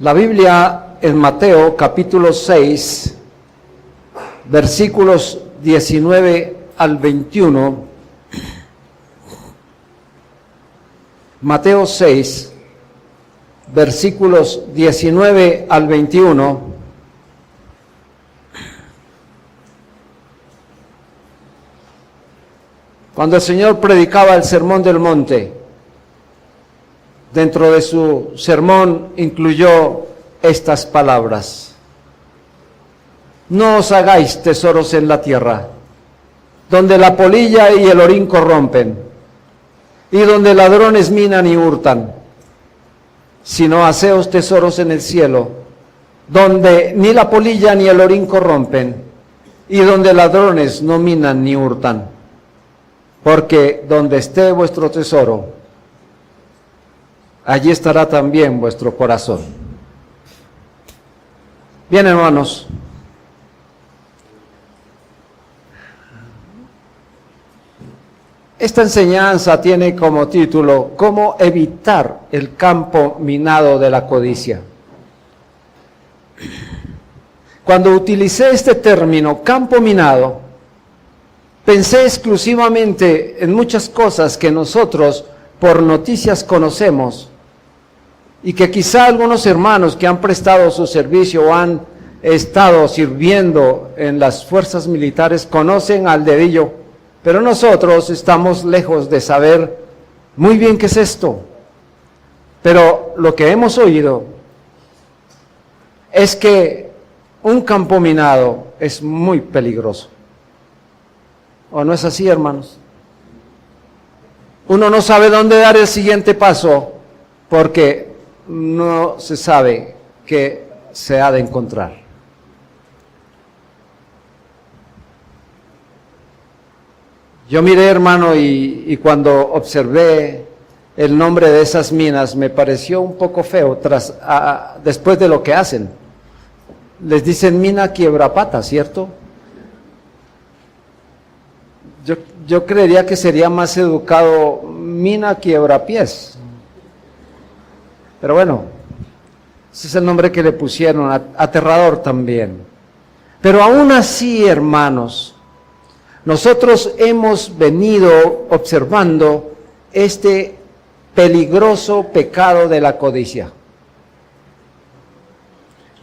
La Biblia en Mateo capítulo 6, versículos 19 al 21. Mateo 6, versículos 19 al 21. Cuando el Señor predicaba el Sermón del Monte, dentro de su sermón incluyó estas palabras: no os hagáis tesoros en la tierra, donde la polilla y el orín corrompen, y donde ladrones minan y hurtan, sino haceos tesoros en el cielo, donde ni la polilla ni el orín corrompen, y donde ladrones no minan ni hurtan, porque donde esté vuestro tesoro, allí estará también vuestro corazón. Bien, hermanos, esta enseñanza tiene como título ¿Cómo evitar el campo minado de la codicia? Cuando utilicé este término, campo minado, pensé exclusivamente en muchas cosas que nosotros por noticias conocemos y que quizá algunos hermanos que han prestado su servicio o han estado sirviendo en las fuerzas militares conocen al dedillo, pero nosotros estamos lejos de saber muy bien qué es esto. Pero lo que hemos oído es que un campo minado es muy peligroso. ¿O no es así, hermanos? Uno no sabe dónde dar el siguiente paso porque no se sabe qué se ha de encontrar. Yo miré, hermano, y cuando observé el nombre de esas minas me pareció un poco feo después de lo que hacen. Les dicen mina quiebrapata, ¿cierto? Yo creería que sería más educado mina quiebrapiés. Pero bueno, ese es el nombre que le pusieron, aterrador también. Pero aún así, hermanos, nosotros hemos venido observando este peligroso pecado de la codicia,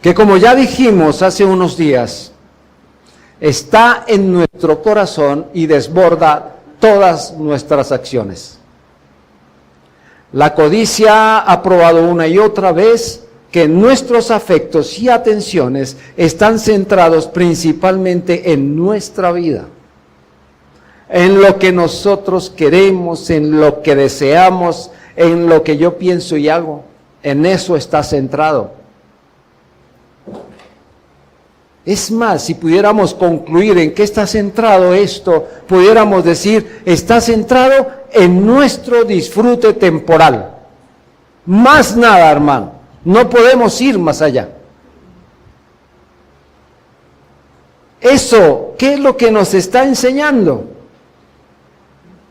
que como ya dijimos hace unos días, está en nuestro corazón y desborda todas nuestras acciones. La codicia ha probado una y otra vez que nuestros afectos y atenciones están centrados principalmente en nuestra vida, en lo que nosotros queremos, en lo que deseamos, en lo que yo pienso y hago. En eso está centrado. Es más, si pudiéramos concluir en qué está centrado esto, pudiéramos decir, está centrado en nuestro disfrute temporal. Más nada, hermano. No podemos ir más allá. Eso, ¿qué es lo que nos está enseñando?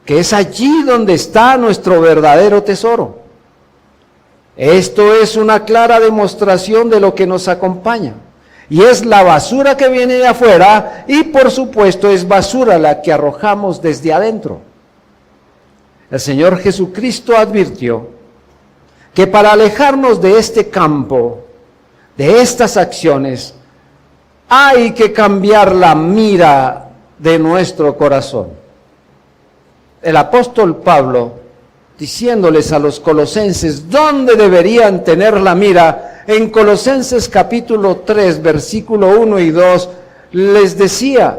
Que es allí donde está nuestro verdadero tesoro. Esto es una clara demostración de lo que nos acompaña. Y es la basura que viene de afuera y por supuesto es basura la que arrojamos desde adentro. El Señor Jesucristo advirtió que para alejarnos de este campo, de estas acciones, hay que cambiar la mira de nuestro corazón. El apóstol Pablo, diciéndoles a los colosenses dónde deberían tener la mira, en Colosenses capítulo 3, versículo 1 y 2, les decía: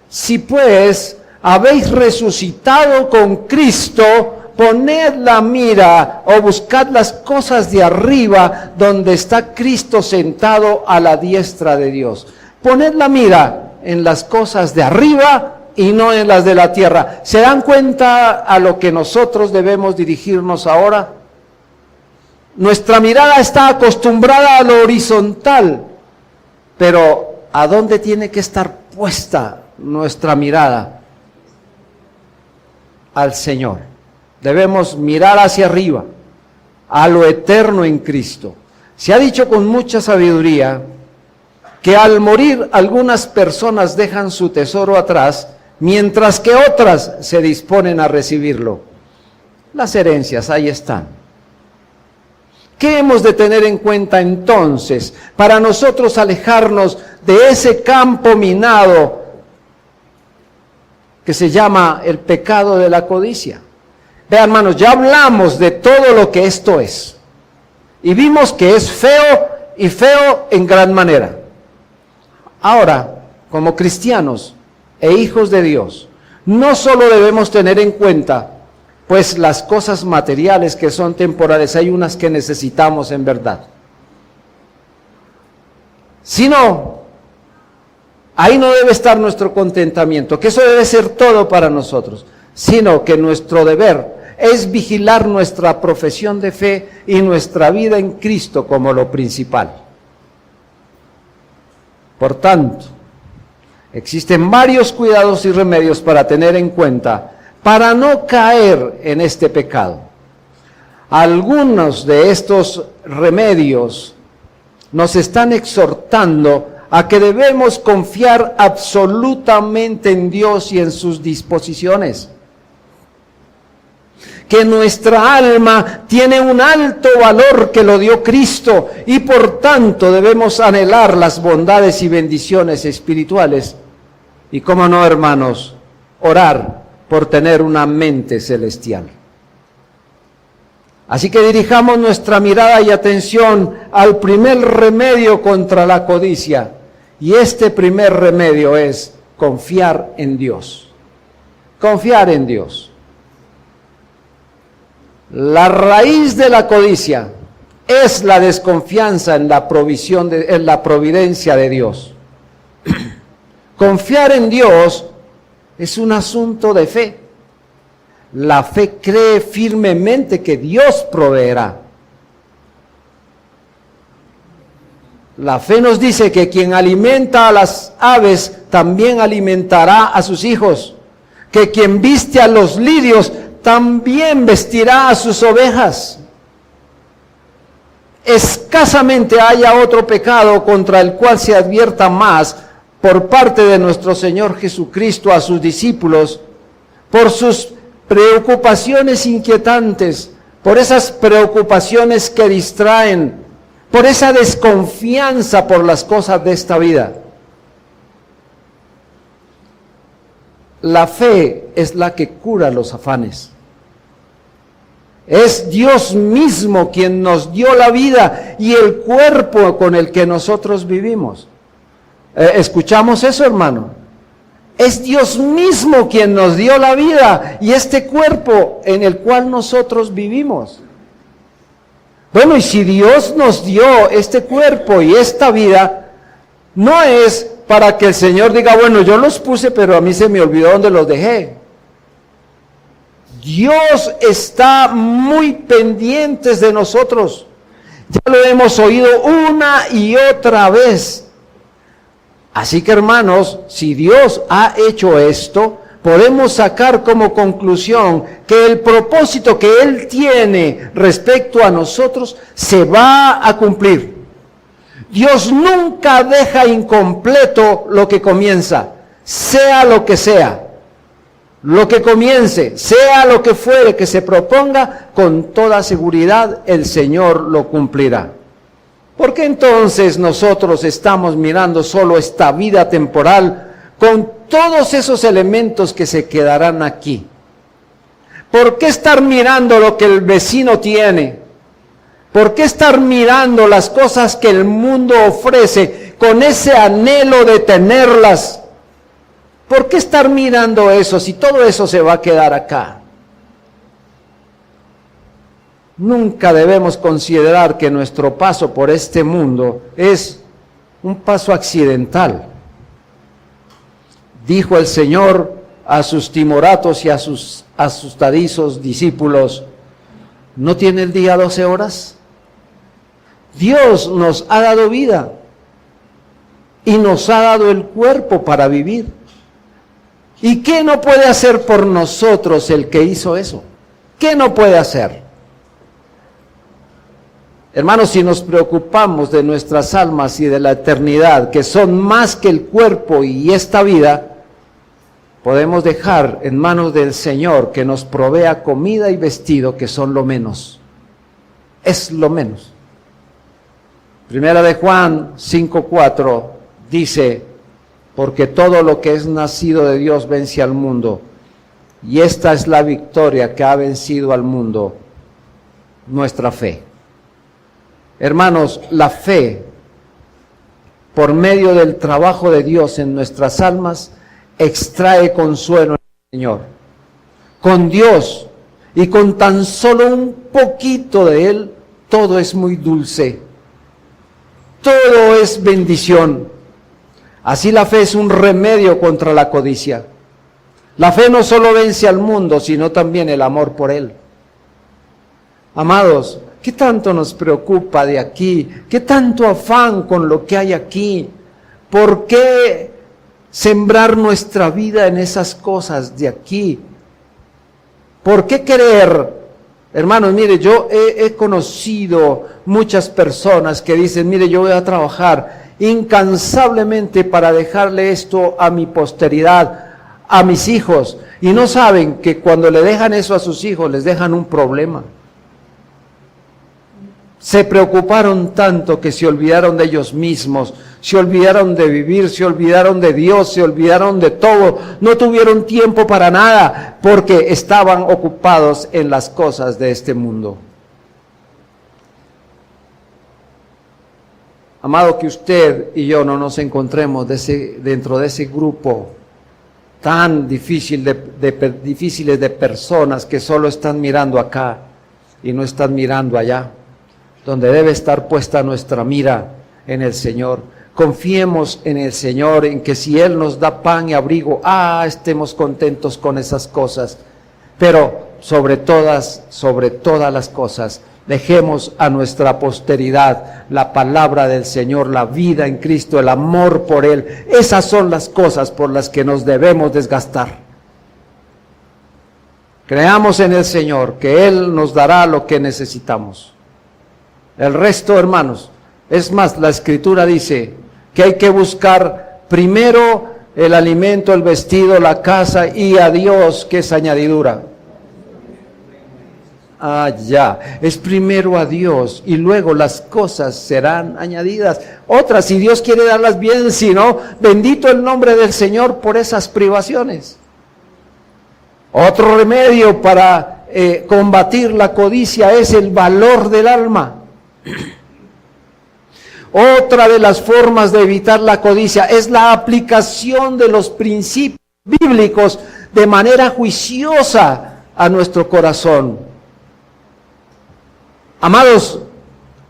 si pues habéis resucitado con Cristo, poned la mira o buscad las cosas de arriba, donde está Cristo sentado a la diestra de Dios. Poned la mira en las cosas de arriba y no en las de la tierra. ¿Se dan cuenta a lo que nosotros debemos dirigirnos ahora? Nuestra mirada está acostumbrada a lo horizontal, pero ¿a dónde tiene que estar puesta nuestra mirada? Al Señor. Debemos mirar hacia arriba, a lo eterno en Cristo. Se ha dicho con mucha sabiduría que al morir algunas personas dejan su tesoro atrás, mientras que otras se disponen a recibirlo. Las herencias, ahí están. ¿Qué hemos de tener en cuenta entonces para nosotros alejarnos de ese campo minado que se llama el pecado de la codicia? Vean, hermanos, ya hablamos de todo lo que esto es. Y vimos que es feo y feo en gran manera. Ahora, como cristianos e hijos de Dios, no solo debemos tener en cuenta, pues, las cosas materiales que son temporales, hay unas que necesitamos en verdad, sino, ahí no debe estar nuestro contentamiento, que eso debe ser todo para nosotros, sino que nuestro deber es vigilar nuestra profesión de fe y nuestra vida en Cristo como lo principal. Por tanto, existen varios cuidados y remedios para tener en cuenta, para no caer en este pecado. Algunos de estos remedios nos están exhortando a que debemos confiar absolutamente en Dios y en sus disposiciones. Que nuestra alma tiene un alto valor que lo dio Cristo y por tanto debemos anhelar las bondades y bendiciones espirituales. Y cómo no, hermanos, orar por tener una mente celestial. Así que dirijamos nuestra mirada y atención al primer remedio contra la codicia. Y este primer remedio es confiar en Dios. Confiar en Dios. La raíz de la codicia es la desconfianza en la en la providencia de Dios. Confiar en Dios es un asunto de fe. La fe cree firmemente que Dios proveerá. La fe nos dice que quien alimenta a las aves también alimentará a sus hijos, que quien viste a los lirios también vestirá a sus ovejas. Escasamente haya otro pecado contra el cual se advierta más por parte de nuestro Señor Jesucristo a sus discípulos, por sus preocupaciones inquietantes, por esas preocupaciones que distraen, por esa desconfianza por las cosas de esta vida. La fe es la que cura los afanes. Es Dios mismo quien nos dio la vida y el cuerpo con el que nosotros vivimos. ¿Escuchamos eso, hermano? Es Dios mismo quien nos dio la vida y este cuerpo en el cual nosotros vivimos. Bueno, y si Dios nos dio este cuerpo y esta vida, no es para que el Señor diga, bueno, yo los puse, pero a mí se me olvidó dónde los dejé. Dios está muy pendiente de nosotros. Ya lo hemos oído una y otra vez. Así que, hermanos, si Dios ha hecho esto, podemos sacar como conclusión que el propósito que Él tiene respecto a nosotros se va a cumplir. Dios nunca deja incompleto lo que comienza, sea lo que sea. Lo que comience, sea lo que fuere que se proponga, con toda seguridad el Señor lo cumplirá. ¿Por qué entonces nosotros estamos mirando solo esta vida temporal con todos esos elementos que se quedarán aquí? ¿Por qué estar mirando lo que el vecino tiene? ¿Por qué estar mirando las cosas que el mundo ofrece con ese anhelo de tenerlas? ¿Por qué estar mirando eso si todo eso se va a quedar acá? Nunca debemos considerar que nuestro paso por este mundo es un paso accidental. Dijo el Señor a sus timoratos y a sus asustadizos discípulos, ¿no tiene el día 12 horas? Dios nos ha dado vida y nos ha dado el cuerpo para vivir. ¿Y qué no puede hacer por nosotros el que hizo eso? ¿Qué no puede hacer? Hermanos, si nos preocupamos de nuestras almas y de la eternidad, que son más que el cuerpo y esta vida, podemos dejar en manos del Señor que nos provea comida y vestido, que son lo menos. Es lo menos. Primera de Juan 5:4 dice, porque todo lo que es nacido de Dios vence al mundo, y esta es la victoria que ha vencido al mundo, nuestra fe. Hermanos, la fe, por medio del trabajo de Dios en nuestras almas, extrae consuelo en el Señor. Con Dios y con tan solo un poquito de Él, todo es muy dulce. Todo es bendición. Así la fe es un remedio contra la codicia. La fe no solo vence al mundo, sino también el amor por Él. Amados, ¿qué tanto nos preocupa de aquí? ¿Qué tanto afán con lo que hay aquí? ¿Por qué sembrar nuestra vida en esas cosas de aquí? ¿Por qué querer? Hermanos, mire, yo he conocido muchas personas que dicen, mire, yo voy a trabajar incansablemente para dejarle esto a mi posteridad, a mis hijos, y no saben que cuando le dejan eso a sus hijos, les dejan un problema. Se preocuparon tanto que se olvidaron de ellos mismos, se olvidaron de vivir, se olvidaron de Dios, se olvidaron de todo, no tuvieron tiempo para nada, porque estaban ocupados en las cosas de este mundo. Amado, que usted y yo no nos encontremos dentro de ese grupo tan difíciles de personas que solo están mirando acá y no están mirando allá, donde debe estar puesta nuestra mira en el Señor. Confiemos en el Señor, en que si Él nos da pan y abrigo, estemos contentos con esas cosas. Pero sobre todas las cosas, dejemos a nuestra posteridad la palabra del Señor, la vida en Cristo, el amor por Él. Esas son las cosas por las que nos debemos desgastar. Creamos en el Señor, que Él nos dará lo que necesitamos. El resto, hermanos, es más, la Escritura dice que hay que buscar primero el alimento, el vestido, la casa, y a Dios, que es añadidura. Es primero a Dios y luego las cosas serán añadidas. Otras, si Dios quiere darlas bien, si no, bendito el nombre del Señor por esas privaciones. Otro remedio para combatir la codicia es el valor del alma. Otra de las formas de evitar la codicia es la aplicación de los principios bíblicos de manera juiciosa a nuestro corazón. Amados,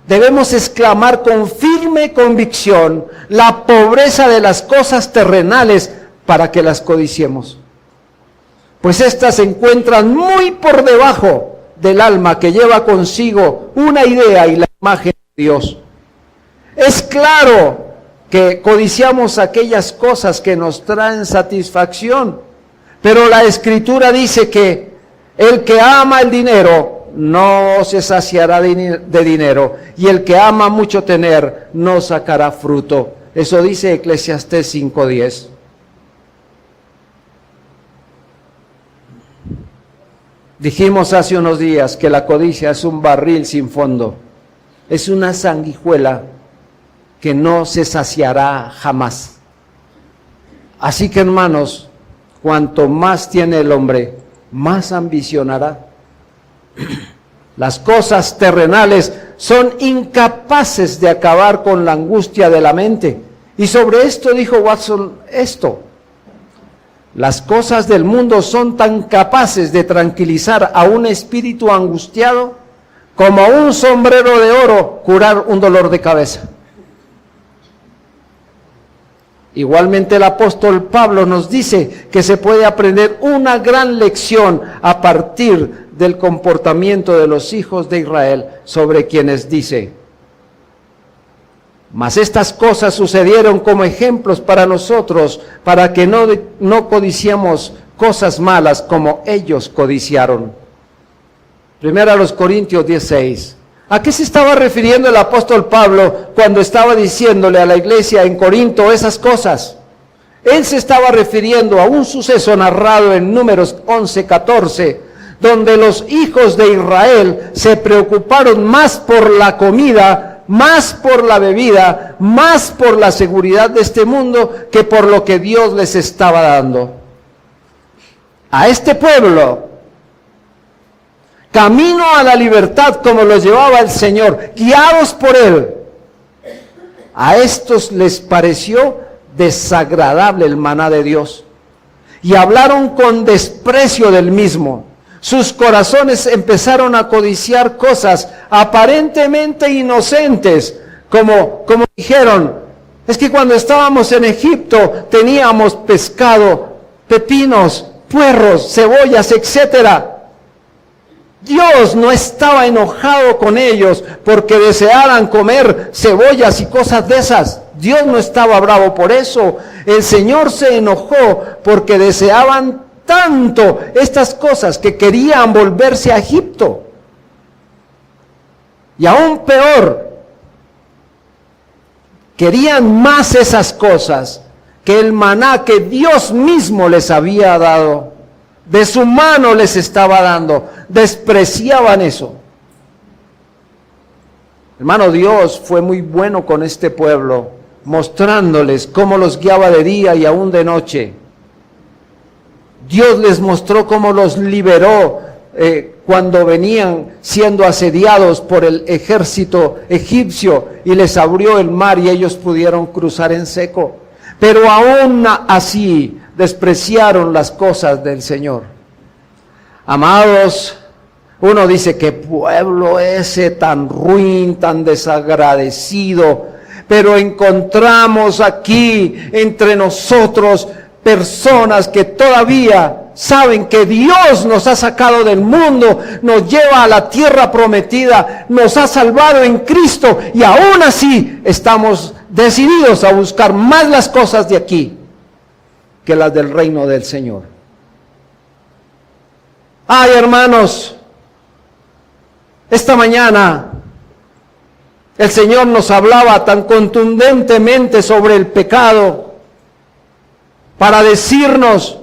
debemos exclamar con firme convicción la pobreza de las cosas terrenales para que las codiciemos, pues éstas se encuentran muy por debajo del alma que lleva consigo una idea y la imagen de Dios. Es claro que codiciamos aquellas cosas que nos traen satisfacción, pero la Escritura dice que el que ama el dinero no se saciará de dinero, y el que ama mucho tener no sacará fruto. Eso dice Eclesiastés 5:10. Dijimos hace unos días que la codicia es un barril sin fondo, es una sanguijuela que no se saciará jamás. Así que, hermanos, cuanto más tiene el hombre, más ambicionará. Las cosas terrenales son incapaces de acabar con la angustia de la mente. Y sobre esto dijo Watson esto: las cosas del mundo son tan capaces de tranquilizar a un espíritu angustiado como un sombrero de oro curar un dolor de cabeza. Igualmente el apóstol Pablo nos dice que se puede aprender una gran lección a partir del comportamiento de los hijos de Israel, sobre quienes dice: mas estas cosas sucedieron como ejemplos para nosotros, para que no codiciemos cosas malas como ellos codiciaron. Primero a los Corintios 10:6. ¿A qué se estaba refiriendo el apóstol Pablo cuando estaba diciéndole a la iglesia en Corinto esas cosas? Él se estaba refiriendo a un suceso narrado en Números 11:14, donde los hijos de Israel se preocuparon más por la comida, más por la bebida, más por la seguridad de este mundo que por lo que Dios les estaba dando. A este pueblo, camino a la libertad como los llevaba el Señor, guiados por Él, a estos les pareció desagradable el maná de Dios y hablaron con desprecio del mismo. Sus corazones empezaron a codiciar cosas aparentemente inocentes, como dijeron, es que cuando estábamos en Egipto teníamos pescado, pepinos, puerros, cebollas, etcétera. Dios no estaba enojado con ellos porque desearan comer cebollas y cosas de esas. Dios no estaba bravo por eso. El Señor se enojó porque deseaban tanto estas cosas que querían volverse a Egipto. Y aún peor, querían más esas cosas que el maná que Dios mismo les había dado. De su mano les estaba dando. Despreciaban eso. Hermano, Dios fue muy bueno con este pueblo, mostrándoles cómo los guiaba de día y aún de noche. Dios les mostró cómo los liberó cuando venían siendo asediados por el ejército egipcio y les abrió el mar y ellos pudieron cruzar en seco. Pero aún así despreciaron las cosas del Señor. Amados, uno dice, qué pueblo ese tan ruin, tan desagradecido, pero encontramos aquí entre nosotros personas que todavía saben que Dios nos ha sacado del mundo, nos lleva a la tierra prometida, nos ha salvado en Cristo y aún así estamos decididos a buscar más las cosas de aquí que las del reino del Señor. Ay, hermanos, esta mañana el Señor nos hablaba tan contundentemente sobre el pecado para decirnos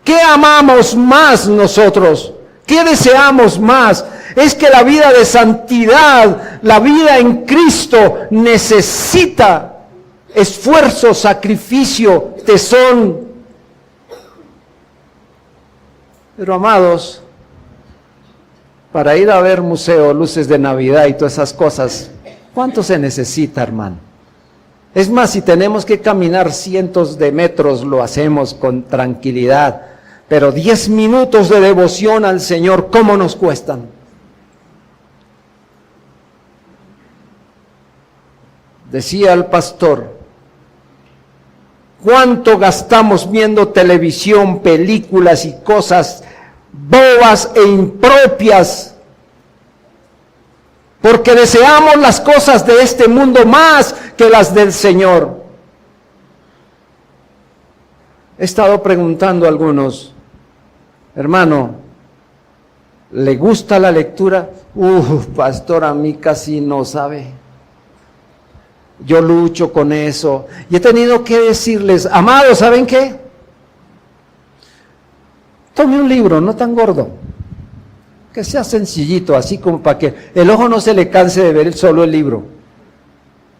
qué amamos más nosotros, qué deseamos más. Es que la vida de santidad, la vida en Cristo necesita esfuerzo, sacrificio, tesón. Pero amados, para ir a ver museo, luces de Navidad y todas esas cosas, ¿cuánto se necesita, hermano? Es más, si tenemos que caminar cientos de metros, lo hacemos con tranquilidad. Pero 10 minutos de devoción al Señor, ¿cómo nos cuestan? Decía el pastor, ¿cuánto gastamos viendo televisión, películas y cosas bobas e impropias? Porque deseamos las cosas de este mundo más que las del Señor. He estado preguntando a algunos, hermano, ¿le gusta la lectura? Pastor, a mí casi no sabe. Yo lucho con eso. Y he tenido que decirles, amados, ¿saben qué? Tome un libro, no tan gordo, que sea sencillito, así como para que el ojo no se le canse de ver solo el libro.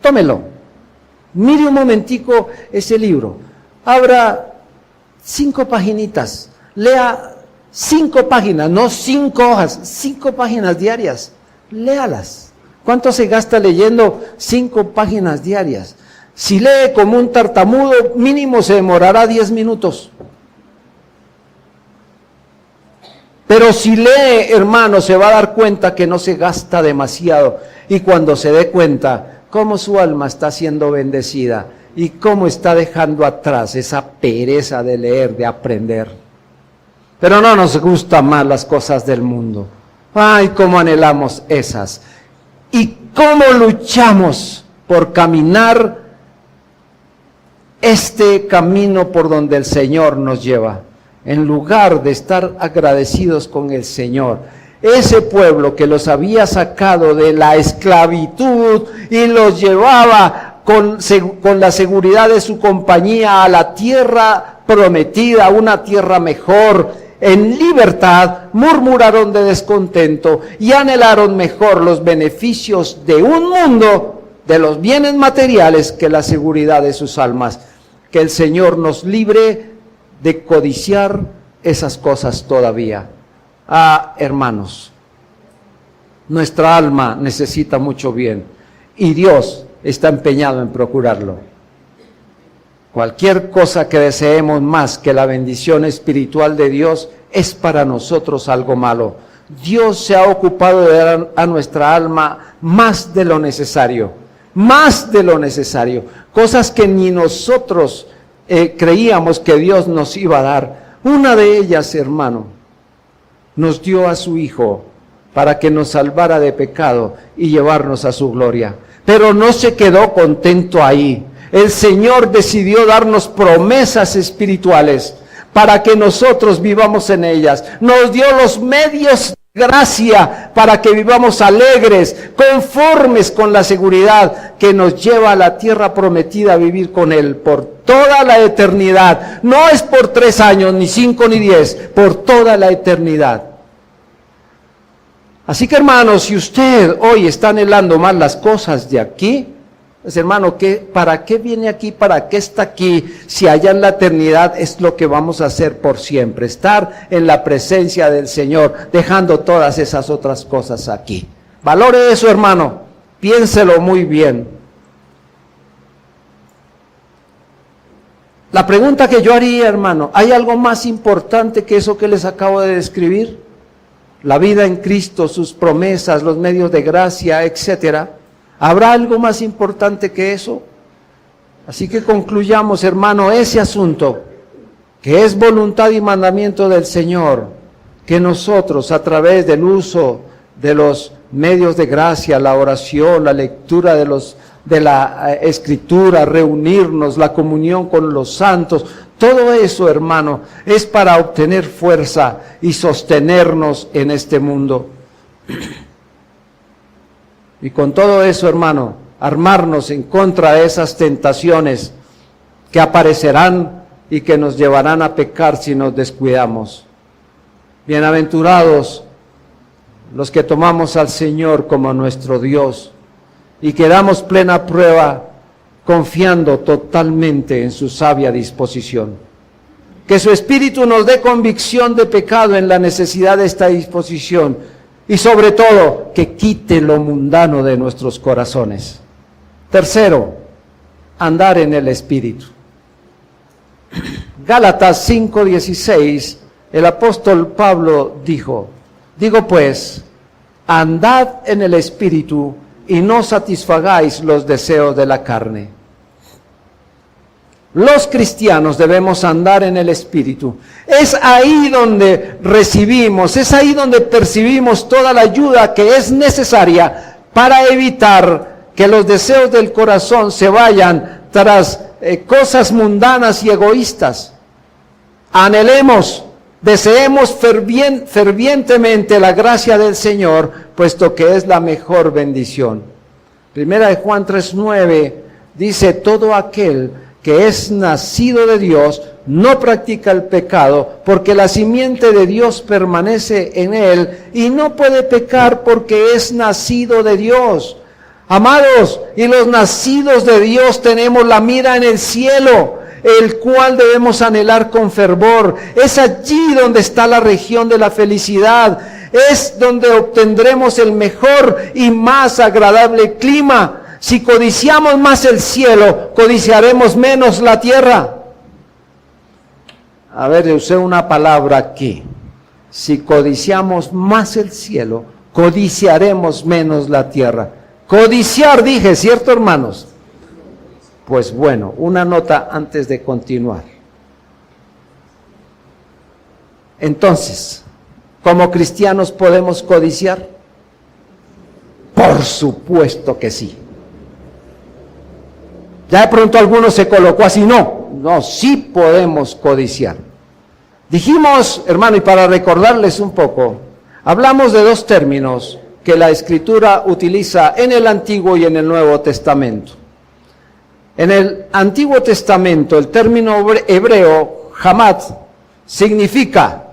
Tómelo, mire un momentico ese libro, abra 5 paginitas, lea 5 páginas, no 5 hojas, 5 páginas diarias, léalas. ¿Cuánto se gasta leyendo 5 páginas diarias? Si lee como un tartamudo, mínimo se demorará 10 minutos. Pero si lee, hermano, se va a dar cuenta que no se gasta demasiado. Y cuando se dé cuenta, cómo su alma está siendo bendecida y cómo está dejando atrás esa pereza de leer, de aprender. Pero no nos gustan más las cosas del mundo. Ay, cómo anhelamos esas. Y cómo luchamos por caminar este camino por donde el Señor nos lleva. En lugar de estar agradecidos con el Señor, ese pueblo que los había sacado de la esclavitud y los llevaba con la seguridad de su compañía a la tierra prometida, una tierra mejor, en libertad, murmuraron de descontento y anhelaron mejor los beneficios de un mundo, de los bienes materiales, que la seguridad de sus almas. Que el Señor nos libre de codiciar esas cosas todavía. Hermanos, nuestra alma necesita mucho bien y Dios está empeñado en procurarlo. Cualquier cosa que deseemos más que la bendición espiritual de Dios es para nosotros algo malo. Dios se ha ocupado de dar a nuestra alma más de lo necesario, cosas que ni nosotros creíamos que Dios nos iba a dar. Una de ellas, hermano, nos dio a su Hijo para que nos salvara de pecado y llevarnos a su gloria. Pero no se quedó contento ahí. El Señor decidió darnos promesas espirituales para que nosotros vivamos en ellas. Nos dio los medios de gracia para que vivamos alegres, conformes con la seguridad que nos lleva a la tierra prometida a vivir con Él por toda la eternidad. No es por 3 años, ni 5, ni 10, por toda la eternidad. Así que, hermanos, si usted hoy está anhelando más las cosas de aquí, pues, hermano, ¿para qué viene aquí? ¿Para qué está aquí? Si allá en la eternidad es lo que vamos a hacer por siempre, estar en la presencia del Señor, dejando todas esas otras cosas aquí. Valore eso, hermano, piénselo muy bien. La pregunta que yo haría, hermano, ¿hay algo más importante que eso que les acabo de describir? La vida en Cristo, sus promesas, los medios de gracia, etcétera. ¿Habrá algo más importante que eso? Así que concluyamos, hermano, ese asunto, que es voluntad y mandamiento del Señor, que nosotros a través del uso de los medios de gracia, la oración, la lectura de la Escritura, reunirnos, la comunión con los santos, todo eso, hermano, es para obtener fuerza y sostenernos en este mundo. Y con todo eso, hermano, armarnos en contra de esas tentaciones que aparecerán y que nos llevarán a pecar si nos descuidamos. Bienaventurados los que tomamos al Señor como nuestro Dios y que damos plena prueba confiando totalmente en su sabia disposición. Que su Espíritu nos dé convicción de pecado en la necesidad de esta disposición y sobre todo que quite lo mundano de nuestros corazones. Tercero, andar en el Espíritu. Gálatas 5:16, el apóstol Pablo dijo, digo pues, andad en el Espíritu y no satisfagáis los deseos de la carne. Los cristianos debemos andar en el Espíritu. Es ahí donde recibimos, es ahí donde percibimos toda la ayuda que es necesaria para evitar que los deseos del corazón se vayan tras cosas mundanas y egoístas. Anhelemos, deseemos fervientemente la gracia del Señor, puesto que es la mejor bendición. Primera de Juan 3:9 dice, todo aquel que es nacido de Dios, no practica el pecado, porque la simiente de Dios permanece en él, y no puede pecar porque es nacido de Dios. Amados, y los nacidos de Dios tenemos la mira en el cielo, el cual debemos anhelar con fervor. Es allí donde está la región de la felicidad, es donde obtendremos el mejor y más agradable clima. Si codiciamos más el cielo, codiciaremos menos la tierra. A ver, usé una palabra aquí. Si codiciamos más el cielo, codiciaremos menos la tierra. Codiciar, dije, ¿cierto, hermanos? Pues bueno, una nota antes de continuar. Entonces, ¿como cristianos podemos codiciar? Por supuesto que sí. Ya de pronto alguno se colocó así, no, sí podemos codiciar. Dijimos, hermano, y para recordarles un poco, Hablamos de dos términos que la Escritura utiliza en el Antiguo y en el Nuevo Testamento. En el Antiguo Testamento, el término hebreo, hamad, significa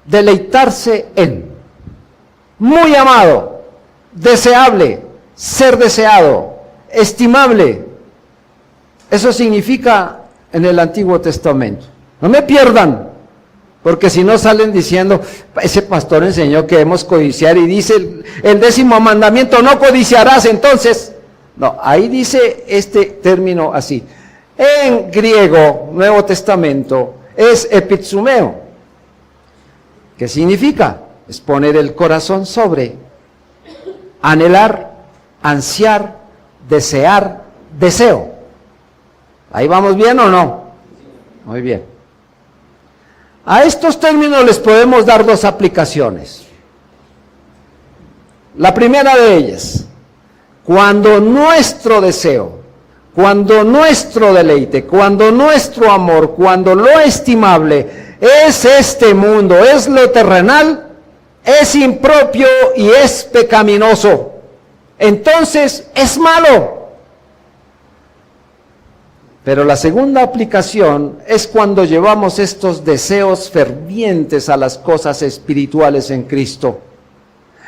deleitarse en, muy amado, deseable, ser deseado, estimable. Eso significa en el Antiguo Testamento. No me pierdan, porque si no salen diciendo, ese pastor enseñó que debemos codiciar y dice el 10º mandamiento, no codiciarás, entonces. No, ahí dice este término así. En griego, Nuevo Testamento, es epitsumeo. ¿Qué significa? Es poner el corazón sobre, anhelar, ansiar, desear, deseo. ¿Ahí vamos bien o no? Muy bien. A estos términos les podemos dar dos aplicaciones. La primera de ellas, cuando nuestro deseo, cuando nuestro deleite, cuando nuestro amor, cuando lo estimable es este mundo, es lo terrenal, es impropio y es pecaminoso, entonces es malo. Pero la segunda aplicación es cuando llevamos estos deseos fervientes a las cosas espirituales en Cristo.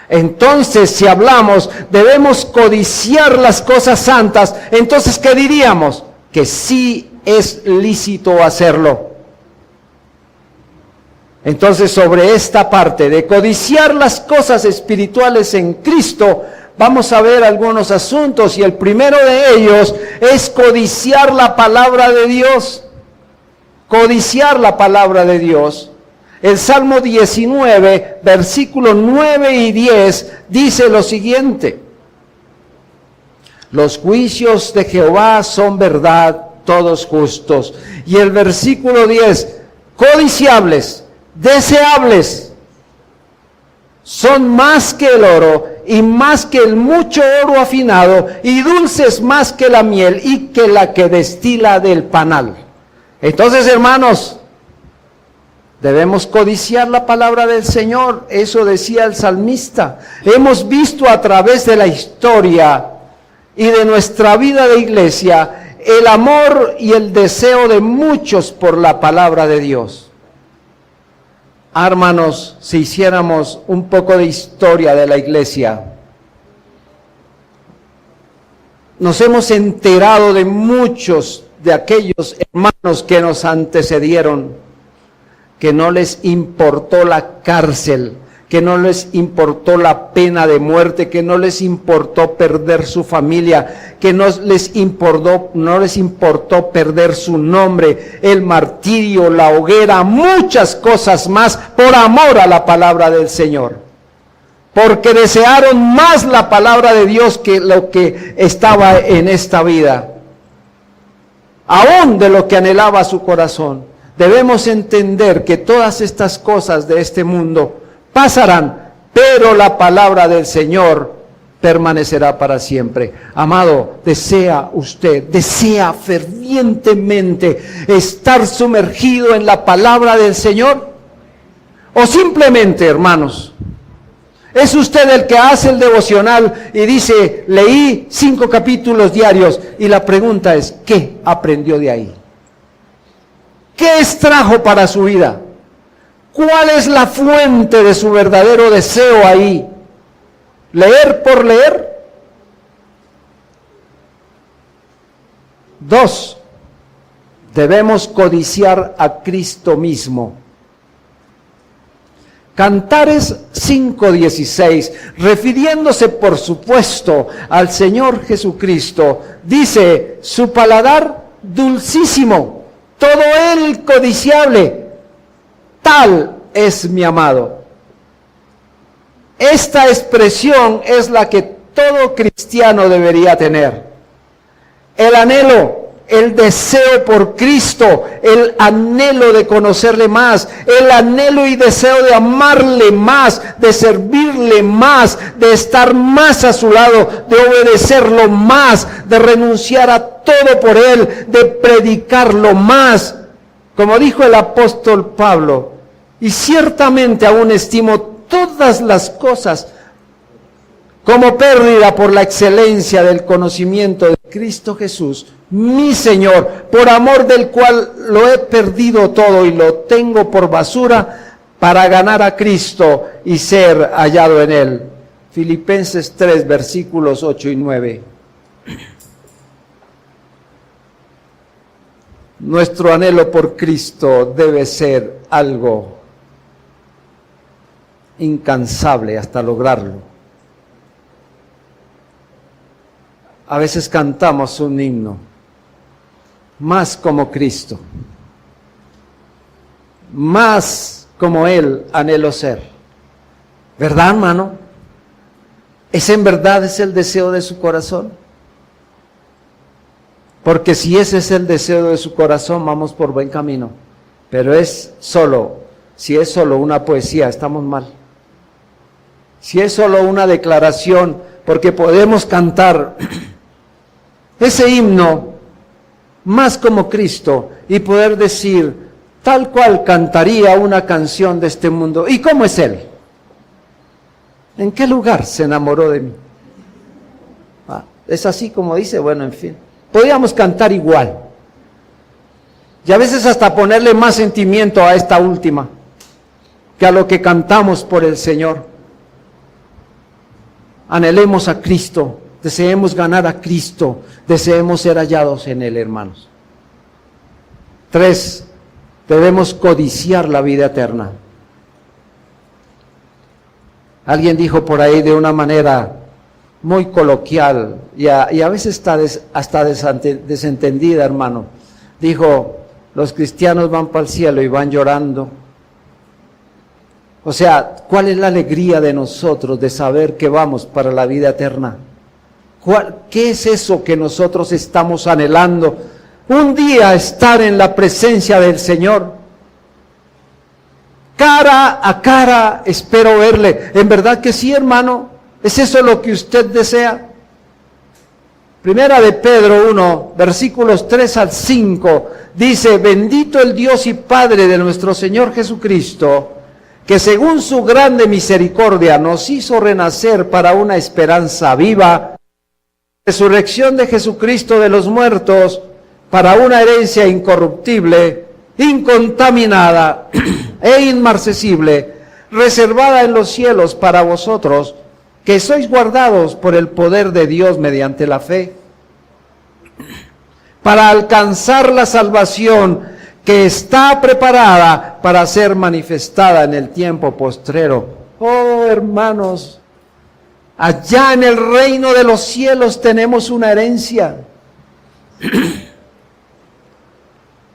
Entonces, si hablamos, debemos codiciar las cosas santas, entonces, ¿qué diríamos? Que sí es lícito hacerlo. Entonces, sobre esta parte de codiciar las cosas espirituales en Cristo, vamos a ver algunos asuntos, y el primero de ellos es codiciar la palabra de Dios. Codiciar la palabra de Dios. El Salmo 19, versículos 9 y 10, dice lo siguiente: los juicios de Jehová son verdad, todos justos. Y el versículo 10, codiciables, deseables, son más que el oro, y más que el mucho oro afinado, y dulces más que la miel, y que la que destila del panal. Entonces, hermanos, debemos codiciar la palabra del Señor. Eso decía el salmista. Hemos visto a través de la historia y de nuestra vida de iglesia el amor y el deseo de muchos por la palabra de Dios. Hermanos, si hiciéramos un poco de historia de la iglesia, nos hemos enterado de muchos de aquellos hermanos que nos antecedieron, que no les importó la cárcel, que no les importó la pena de muerte, que no les importó perder su familia, que no les importó perder su nombre, el martirio, la hoguera, muchas cosas más, por amor a la palabra del Señor. Porque desearon más la palabra de Dios que lo que estaba en esta vida, aún de lo que anhelaba su corazón. Debemos entender que todas estas cosas de este mundo pasarán, pero la palabra del Señor permanecerá para siempre. Amado, desea fervientemente estar sumergido en la palabra del Señor, o simplemente, hermanos, es usted el que hace el devocional y dice, leí 5 capítulos diarios, y la pregunta es, ¿qué aprendió de ahí? ¿Qué extrajo para su vida? ¿Cuál es la fuente de su verdadero deseo ahí? ¿Leer por leer? 2. Debemos codiciar a Cristo mismo. Cantares 5:16, refiriéndose por supuesto al Señor Jesucristo, dice, su paladar dulcísimo, todo él codiciable, tal es mi amado. Esta expresión es la que todo cristiano debería tener. El anhelo, el deseo por Cristo, el anhelo de conocerle más, el anhelo y deseo de amarle más, de servirle más, de estar más a su lado, de obedecerlo más, de renunciar a todo por él, de predicarlo más. Como dijo el apóstol Pablo, y ciertamente aún estimo todas las cosas como pérdida por la excelencia del conocimiento de Cristo Jesús, mi Señor, por amor del cual lo he perdido todo y lo tengo por basura para ganar a Cristo y ser hallado en Él. Filipenses 3, versículos 8 y 9. Nuestro anhelo por Cristo debe ser algo incansable hasta lograrlo. A veces cantamos un himno, más como Cristo, más como Él anhelo ser. ¿Verdad, hermano? ¿Ese en verdad es el deseo de su corazón? Porque si ese es el deseo de su corazón, vamos por buen camino. Pero si es solo una poesía, estamos mal. Si es solo una declaración, porque podemos cantar ese himno más como Cristo y poder decir tal cual cantaría una canción de este mundo. ¿Y cómo es Él? ¿En qué lugar se enamoró de mí? Es así como dice, bueno, en fin. Podríamos cantar igual. Y a veces hasta ponerle más sentimiento a esta última que a lo que cantamos por el Señor. Anhelemos a Cristo, deseemos ganar a Cristo, deseemos ser hallados en Él, hermanos. 3, debemos codiciar la vida eterna. Alguien dijo por ahí de una manera muy coloquial y a veces está hasta desentendida, hermano. Dijo, los cristianos van para el cielo y van llorando. O sea, ¿cuál es la alegría de nosotros de saber que vamos para la vida eterna? ¿Qué es eso que nosotros estamos anhelando? Un día estar en la presencia del Señor. Cara a cara espero verle. ¿En verdad que sí, hermano? ¿Es eso lo que usted desea? Primera de Pedro 1, versículos 3 al 5, dice, bendito el Dios y Padre de nuestro Señor Jesucristo, que según su grande misericordia nos hizo renacer para una esperanza viva, resurrección de Jesucristo de los muertos, para una herencia incorruptible, incontaminada e inmarcesible, reservada en los cielos para vosotros, que sois guardados por el poder de Dios mediante la fe, para alcanzar la salvación que está preparada para ser manifestada en el tiempo postrero. Oh, hermanos, allá en el reino de los cielos tenemos una herencia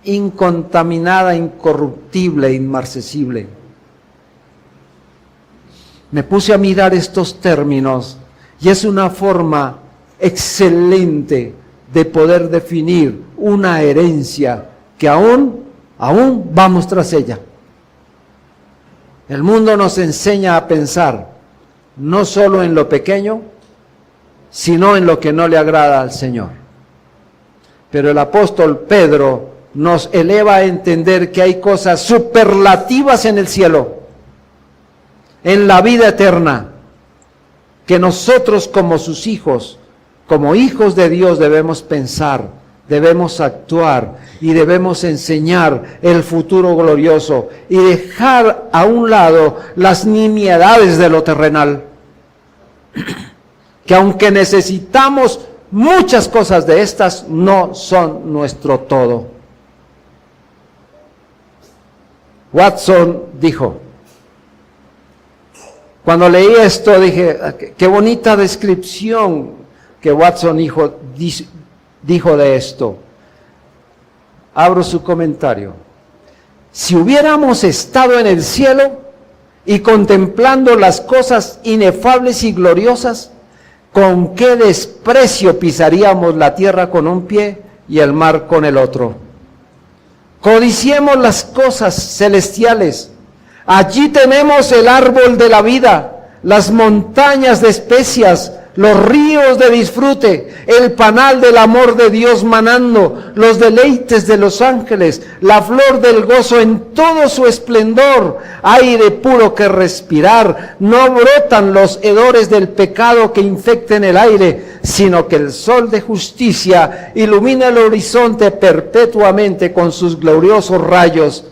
incontaminada, incorruptible, inmarcesible. Me puse a mirar estos términos y es una forma excelente de poder definir una herencia que aún vamos tras ella. El mundo nos enseña a pensar no solo en lo pequeño, sino en lo que no le agrada al Señor. Pero el apóstol Pedro nos eleva a entender que hay cosas superlativas en el cielo, en la vida eterna, que nosotros como sus hijos, como hijos de Dios debemos pensar, debemos actuar y debemos enseñar el futuro glorioso y dejar a un lado las nimiedades de lo terrenal, que aunque necesitamos muchas cosas de estas, no son nuestro todo. Watson dijo, cuando leí esto dije, qué bonita descripción que Watson dijo de esto. Abro su comentario. Si hubiéramos estado en el cielo y contemplando las cosas inefables y gloriosas, ¿con qué desprecio pisaríamos la tierra con un pie y el mar con el otro? Codiciemos las cosas celestiales. Allí tenemos el árbol de la vida, las montañas de especias, los ríos de disfrute, el panal del amor de Dios manando, los deleites de los ángeles, la flor del gozo en todo su esplendor, aire puro que respirar, no brotan los hedores del pecado que infecten el aire, sino que el sol de justicia ilumina el horizonte perpetuamente con sus gloriosos rayos.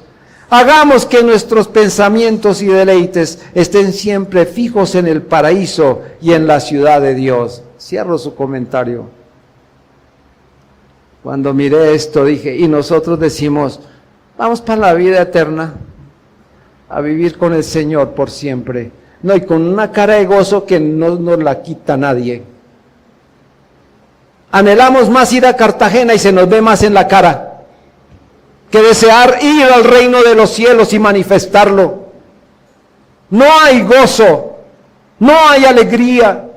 Hagamos que nuestros pensamientos y deleites estén siempre fijos en el paraíso y en la ciudad de Dios. Cierro su comentario. Cuando miré esto dije, y nosotros decimos, vamos para la vida eterna, a vivir con el Señor por siempre. No, y con una cara de gozo que no nos la quita nadie. Anhelamos más ir a Cartagena y se nos ve más en la cara que desear ir al reino de los cielos y manifestarlo. No hay gozo, no hay alegría.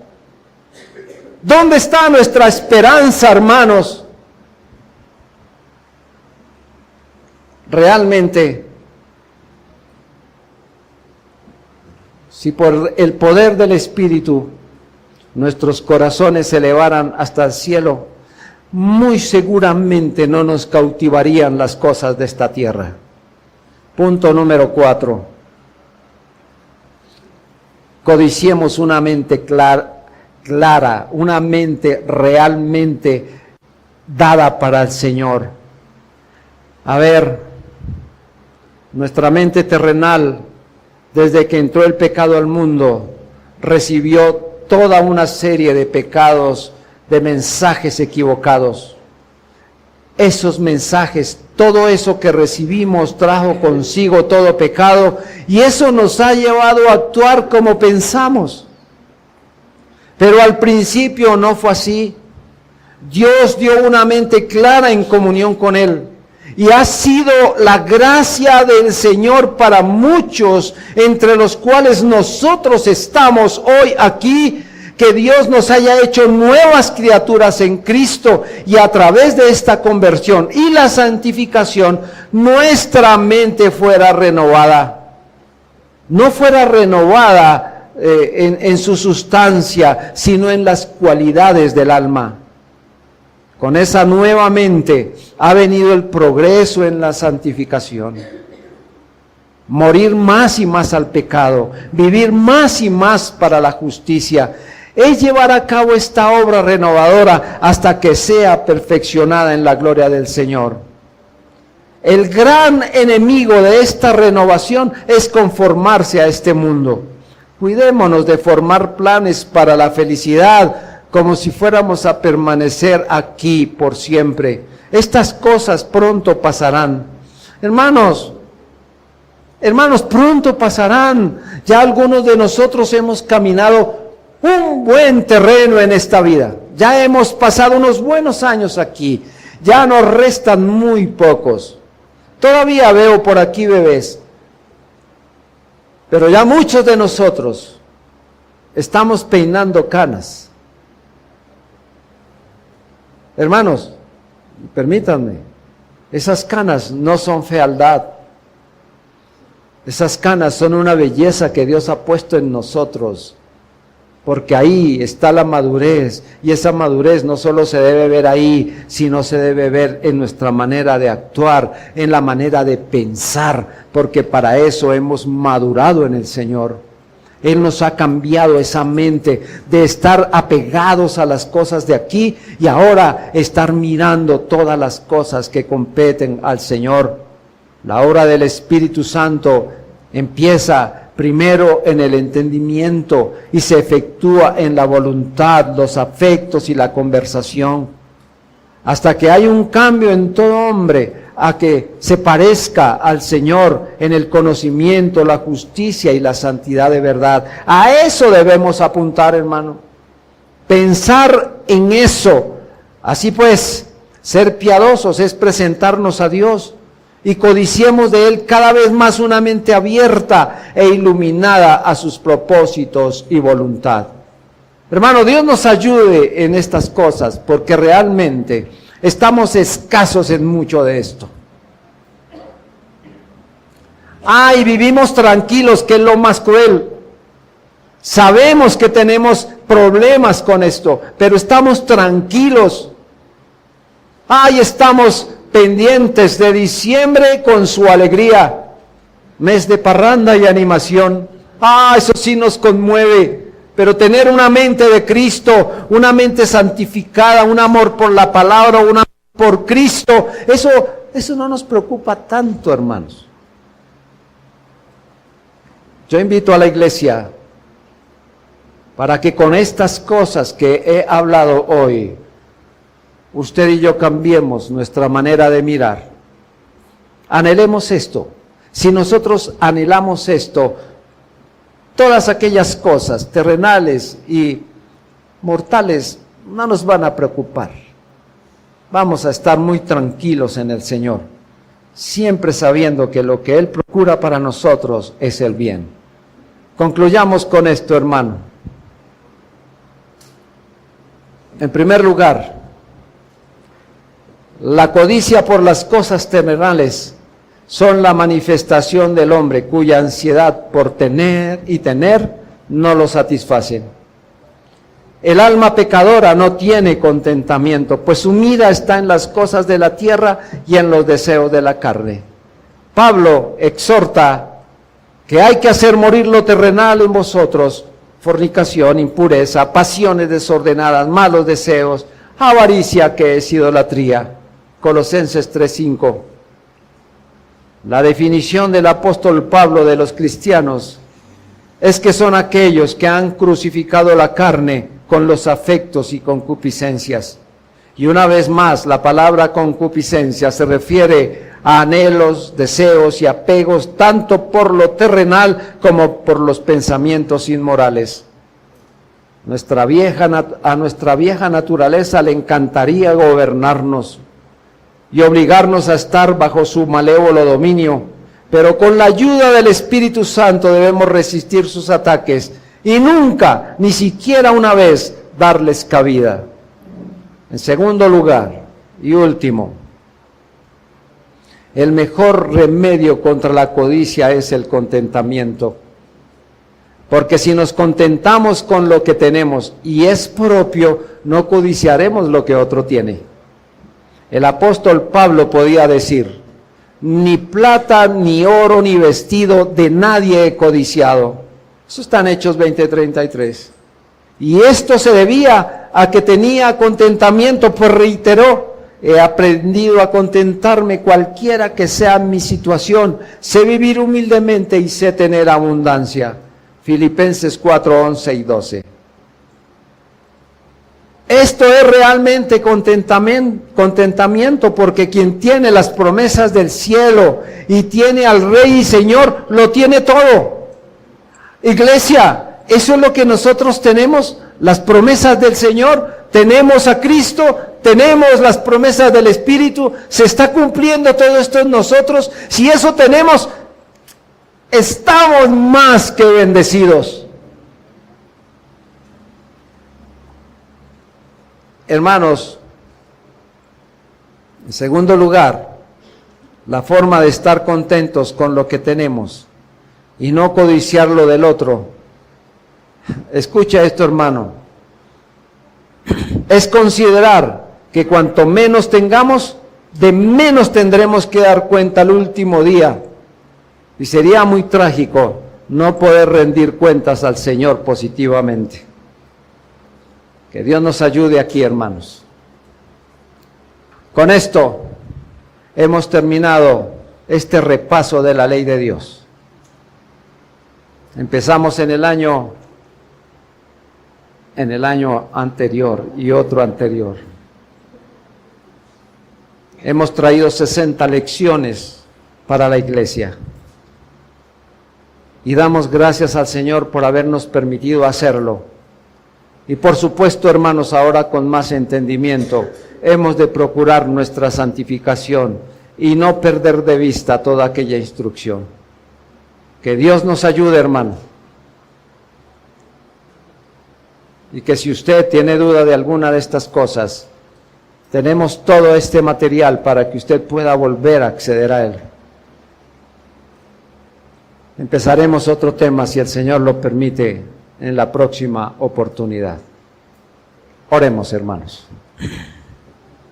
¿Dónde está nuestra esperanza, hermanos? Realmente, si por el poder del Espíritu nuestros corazones se elevaran hasta el cielo, muy seguramente no nos cautivarían las cosas de esta tierra. Punto número 4. Codiciemos una mente clara, una mente realmente dada para el Señor. A ver, nuestra mente terrenal, desde que entró el pecado al mundo, recibió toda una serie de pecados, de mensajes equivocados. Esos mensajes, todo eso que recibimos trajo consigo todo pecado, y eso nos ha llevado a actuar como pensamos. Pero al principio no fue así. Dios dio una mente clara en comunión con Él, y ha sido la gracia del Señor para muchos, entre los cuales nosotros estamos hoy aquí, que Dios nos haya hecho nuevas criaturas en Cristo, y a través de esta conversión y la santificación, nuestra mente fuera renovada. No fuera renovada en su sustancia, sino en las cualidades del alma. Con esa nueva mente ha venido el progreso en la santificación. Morir más y más al pecado, vivir más y más para la justicia, es llevar a cabo esta obra renovadora hasta que sea perfeccionada en la gloria del Señor. El gran enemigo de esta renovación es conformarse a este mundo. Cuidémonos de formar planes para la felicidad como si fuéramos a permanecer aquí por siempre. Estas cosas pronto pasarán. Hermanos, pronto pasarán. Ya algunos de nosotros hemos caminado un buen terreno en esta vida. Ya hemos pasado unos buenos años aquí. Ya nos restan muy pocos. Todavía veo por aquí bebés. Pero ya muchos de nosotros estamos peinando canas. Hermanos, permítanme, esas canas no son fealdad. Esas canas son una belleza que Dios ha puesto en nosotros. Porque ahí está la madurez, y esa madurez no solo se debe ver ahí, sino se debe ver en nuestra manera de actuar, en la manera de pensar, porque para eso hemos madurado en el Señor. Él nos ha cambiado esa mente de estar apegados a las cosas de aquí y ahora estar mirando todas las cosas que competen al Señor. La obra del Espíritu Santo empieza primero en el entendimiento y se efectúa en la voluntad, los afectos y la conversación, hasta que hay un cambio en todo hombre a que se parezca al Señor en el conocimiento, la justicia y la santidad de verdad. A eso debemos apuntar, hermano. Pensar en eso. Así pues, ser piadosos es presentarnos a Dios y codiciemos de Él cada vez más una mente abierta e iluminada a sus propósitos y voluntad. Hermano, Dios nos ayude en estas cosas, porque realmente estamos escasos en mucho de esto. Ay, vivimos tranquilos, que es lo más cruel. Sabemos que tenemos problemas con esto, pero estamos tranquilos. Ahí estamos pendientes de diciembre con su alegría. Mes de parranda y animación. Eso sí nos conmueve. Pero tener una mente de Cristo, una mente santificada, un amor por la palabra, un amor por Cristo, eso no nos preocupa tanto, hermanos. Yo invito a la iglesia para que con estas cosas que he hablado hoy, usted y yo cambiemos nuestra manera de mirar. Anhelemos esto. Si nosotros anhelamos esto, todas aquellas cosas terrenales y mortales no nos van a preocupar. Vamos a estar muy tranquilos en el Señor, siempre sabiendo que lo que Él procura para nosotros es el bien. Concluyamos con esto, hermano. En primer lugar, la codicia por las cosas terrenales son la manifestación del hombre cuya ansiedad por tener y tener no lo satisfacen. El alma pecadora no tiene contentamiento, pues su mira está en las cosas de la tierra y en los deseos de la carne. Pablo exhorta que hay que hacer morir lo terrenal en vosotros: fornicación, impureza, pasiones desordenadas, malos deseos, avaricia, que es idolatría. Colosenses 3:5. La definición del apóstol Pablo de los cristianos es que son aquellos que han crucificado la carne con los afectos y concupiscencias. Y una vez más, la palabra concupiscencia se refiere a anhelos, deseos y apegos tanto por lo terrenal como por los pensamientos inmorales. A nuestra vieja naturaleza le encantaría gobernarnos y obligarnos a estar bajo su malévolo dominio, pero con la ayuda del Espíritu Santo debemos resistir sus ataques y nunca, ni siquiera una vez, darles cabida. En segundo lugar y último, el mejor remedio contra la codicia es el contentamiento. Porque si nos contentamos con lo que tenemos y es propio, no codiciaremos lo que otro tiene. El apóstol Pablo podía decir: ni plata, ni oro, ni vestido de nadie he codiciado. Eso está en Hechos 20:33. Y esto se debía a que tenía contentamiento, pues reiteró: he aprendido a contentarme cualquiera que sea mi situación. Sé vivir humildemente y sé tener abundancia. Filipenses 4:11 y 12. Esto es realmente contentamiento, porque quien tiene las promesas del cielo y tiene al Rey y Señor, lo tiene todo. Iglesia, eso es lo que nosotros tenemos, las promesas del Señor, tenemos a Cristo, tenemos las promesas del Espíritu, se está cumpliendo todo esto en nosotros. Si eso tenemos, estamos más que bendecidos. Hermanos, en segundo lugar, la forma de estar contentos con lo que tenemos y no codiciar lo del otro. Escucha esto, hermano. Es considerar que cuanto menos tengamos, de menos tendremos que dar cuenta el último día. Y sería muy trágico no poder rendir cuentas al Señor positivamente. Que Dios nos ayude aquí, hermanos. Con esto hemos terminado este repaso de la ley de Dios. Empezamos en el año anterior y otro anterior. Hemos traído 60 lecciones para la iglesia. Y damos gracias al Señor por habernos permitido hacerlo. Y por supuesto, hermanos, ahora con más entendimiento, hemos de procurar nuestra santificación y no perder de vista toda aquella instrucción. Que Dios nos ayude, hermano. Y que si usted tiene duda de alguna de estas cosas, tenemos todo este material para que usted pueda volver a acceder a él. Empezaremos otro tema, si el Señor lo permite, en la próxima oportunidad. Oremos, hermanos.